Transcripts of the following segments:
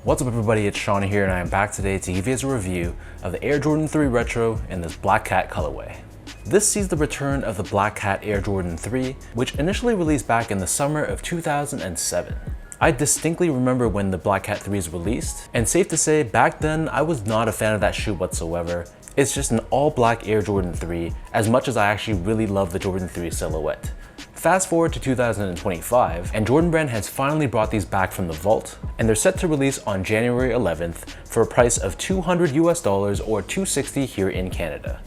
What's up everybody, it's Sean here and I am back today to give you guys a review of the Air Jordan 3 Retro in this Black Cat colorway. This sees the return of the Black Cat Air Jordan 3, which initially released back in the summer of 2007. I distinctly remember when the Black Cat 3 is released, and safe to say, back then I was not a fan of that shoe whatsoever. It's just an all black Air Jordan 3, as much as I actually really love the Jordan 3 silhouette. Fast forward to 2025, and Jordan Brand has finally brought these back from the vault, and they're set to release on January 11th for a price of $200 US or $260 here in Canada.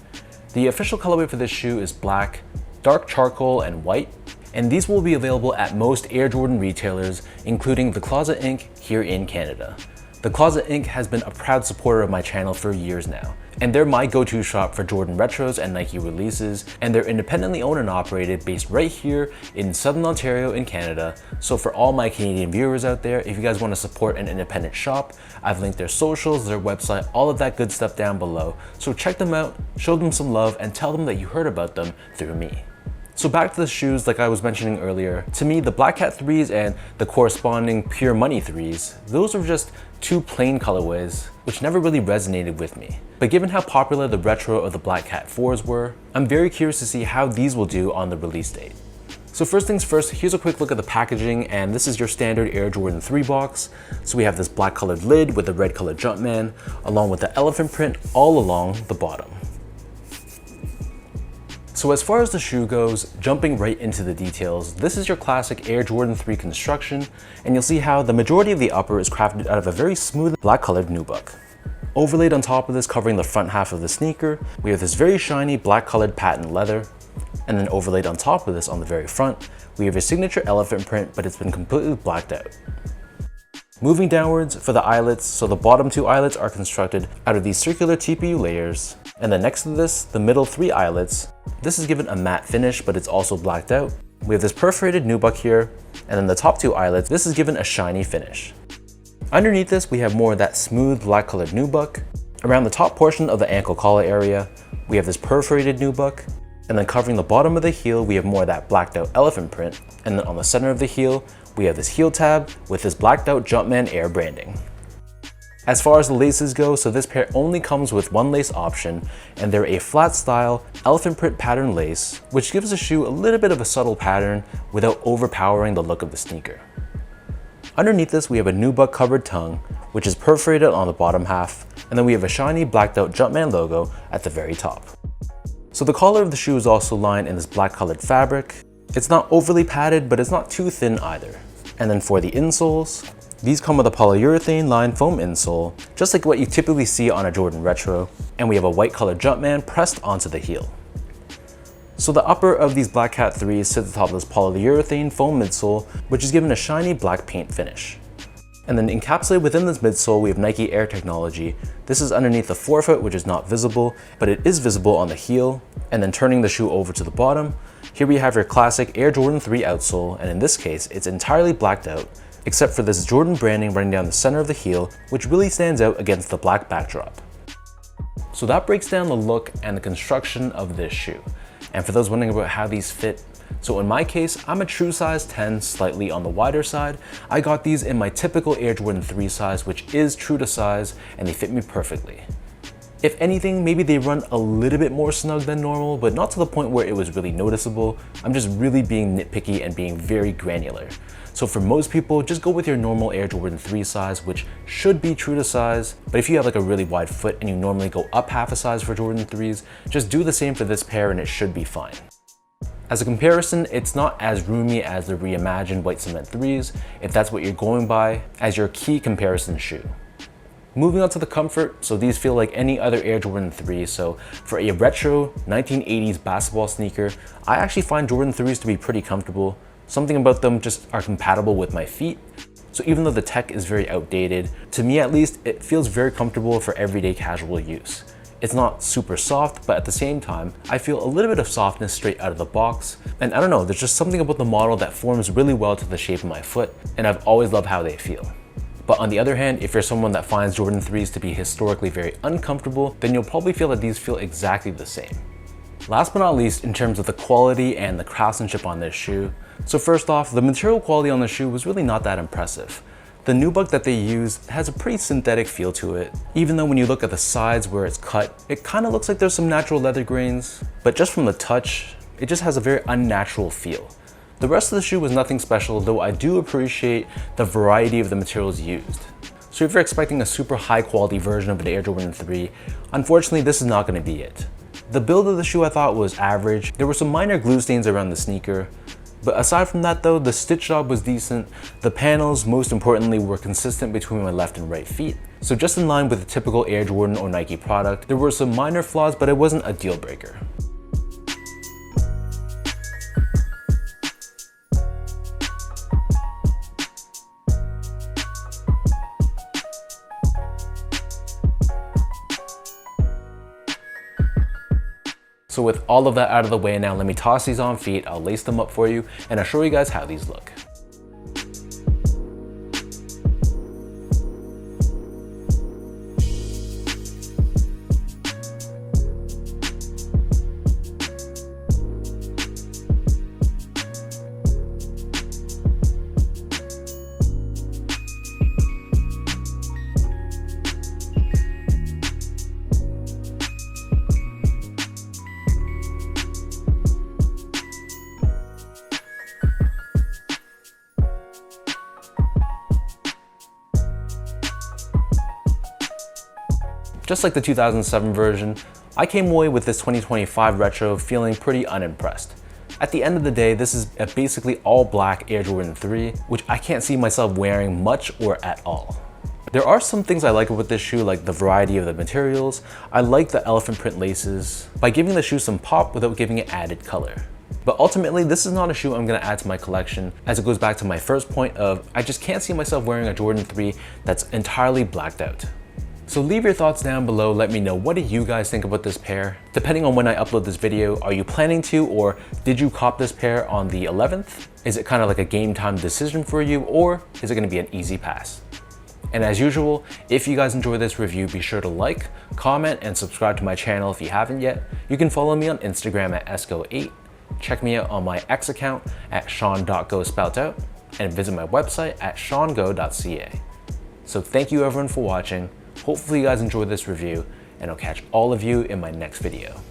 The official colorway for this shoe is black, dark charcoal, and white, and these will be available at most Air Jordan retailers, including The Closet Inc. here in Canada. The Closet Inc. has been a proud supporter of my channel for years now, and they're my go-to shop for Jordan retros and Nike releases, and they're independently owned and operated based right here in Southern Ontario in Canada. So for all my Canadian viewers out there, if you guys want to support an independent shop, I've linked their socials, their website, all of that good stuff down below. So check them out, show them some love, and tell them that you heard about them through me. So back to the shoes, like I was mentioning earlier, to me the Black Cat 3s and the corresponding Pure Money 3s, those were just two plain colorways, which never really resonated with me. But given how popular the retro of the Black Cat 4s were, I'm very curious to see how these will do on the release date. So first things first, here's a quick look at the packaging, and this is your standard Air Jordan 3 box. So we have this black colored lid with a red colored Jumpman, along with the elephant print all along the bottom. So as far as the shoe goes, jumping right into the details, this is your classic Air Jordan 3 construction, and you'll see how the majority of the upper is crafted out of a very smooth black colored Nubuck. Overlaid on top of this, covering the front half of the sneaker, we have this very shiny black colored patent leather, and then overlaid on top of this on the very front, we have a signature elephant print, but it's been completely blacked out. Moving downwards for the eyelets, so the bottom two eyelets are constructed out of these circular TPU layers, and then next to this, the middle three eyelets, this is given a matte finish, but it's also blacked out. We have this perforated Nubuck here, and then the top two eyelets, this is given a shiny finish. Underneath this, we have more of that smooth black colored Nubuck. Around the top portion of the ankle collar area, we have this perforated Nubuck, and then covering the bottom of the heel, we have more of that blacked out elephant print, and then on the center of the heel, we have this heel tab with this blacked out Jumpman Air branding. As far as the laces go, so this pair only comes with one lace option, and they're a flat style elephant print pattern lace, which gives the shoe a little bit of a subtle pattern without overpowering the look of the sneaker. Underneath this, we have a Nubuck covered tongue, which is perforated on the bottom half, and then we have a shiny blacked out Jumpman logo at the very top. So the collar of the shoe is also lined in this black colored fabric. It's not overly padded, but it's not too thin either. And then for the insoles, these come with a polyurethane lined foam insole, just like what you typically see on a Jordan Retro, and we have a white colored Jumpman pressed onto the heel. So the upper of these Black Cat 3s sits atop this polyurethane foam midsole, which is given a shiny black paint finish. And then encapsulated within this midsole, we have Nike Air technology. This is underneath the forefoot, which is not visible, but it is visible on the heel. And then turning the shoe over to the bottom, here we have your classic Air Jordan 3 outsole, and in this case, it's entirely blacked out, except for this Jordan branding running down the center of the heel, which really stands out against the black backdrop. So that breaks down the look and the construction of this shoe. And for those wondering about how these fit, so in my case, I'm a true size 10, slightly on the wider side. I got these in my typical Air Jordan 3 size, which is true to size, and they fit me perfectly. If anything, maybe they run a little bit more snug than normal, but not to the point where it was really noticeable. I'm just really being nitpicky and being very granular. So for most people, just go with your normal Air Jordan 3 size, which should be true to size. But if you have like a really wide foot and you normally go up half a size for Jordan 3s, just do the same for this pair and it should be fine. As a comparison, it's not as roomy as the reimagined white cement 3s, if that's what you're going by as your key comparison shoe. Moving on to the comfort, so these feel like any other Air Jordan 3, so for a retro 1980s basketball sneaker, I actually find Jordan 3s to be pretty comfortable. Something about them just are compatible with my feet. So even though the tech is very outdated, to me at least, it feels very comfortable for everyday casual use. It's not super soft, but at the same time, I feel a little bit of softness straight out of the box. And I don't know, there's just something about the model that forms really well to the shape of my foot, and I've always loved how they feel. But on the other hand, if you're someone that finds Jordan 3s to be historically very uncomfortable, then you'll probably feel that these feel exactly the same. Last but not least, in terms of the quality and the craftsmanship on this shoe, so first off, the material quality on the shoe was really not that impressive. The Nubuck that they use has a pretty synthetic feel to it. Even though when you look at the sides where it's cut, it kind of looks like there's some natural leather grains, but just from the touch, it just has a very unnatural feel. The rest of the shoe was nothing special, though I do appreciate the variety of the materials used. So if you're expecting a super high quality version of an Air Jordan 3, unfortunately this is not going to be it. The build of the shoe I thought was average. There were some minor glue stains around the sneaker, but aside from that though, the stitch job was decent. The panels, most importantly, were consistent between my left and right feet. So just in line with a typical Air Jordan or Nike product, there were some minor flaws, but it wasn't a deal breaker. So with all of that out of the way now, let me toss these on feet, I'll lace them up for you, and I'll show you guys how these look. Just like the 2007 version, I came away with this 2025 retro feeling pretty unimpressed. At the end of the day, this is a basically all black Air Jordan 3, which I can't see myself wearing much or at all. There are some things I like with this shoe, like the variety of the materials. I like the elephant print laces by giving the shoe some pop without giving it added color. But ultimately, this is not a shoe I'm gonna add to my collection, as it goes back to my first point of I just can't see myself wearing a Jordan 3 that's entirely blacked out. So leave your thoughts down below, let me know, what do you guys think about this pair? Depending on when I upload this video, are you planning to, or did you cop this pair on the 11th? Is it kind of like a game time decision for you, or is it gonna be an easy pass? And as usual, if you guys enjoy this review, be sure to like, comment, and subscribe to my channel if you haven't yet. You can follow me on Instagram at esco8, check me out on my X account at sean.go_spoutout, and visit my website at seango.ca. So thank you everyone for watching. Hopefully you guys enjoyed this review, and I'll catch all of you in my next video.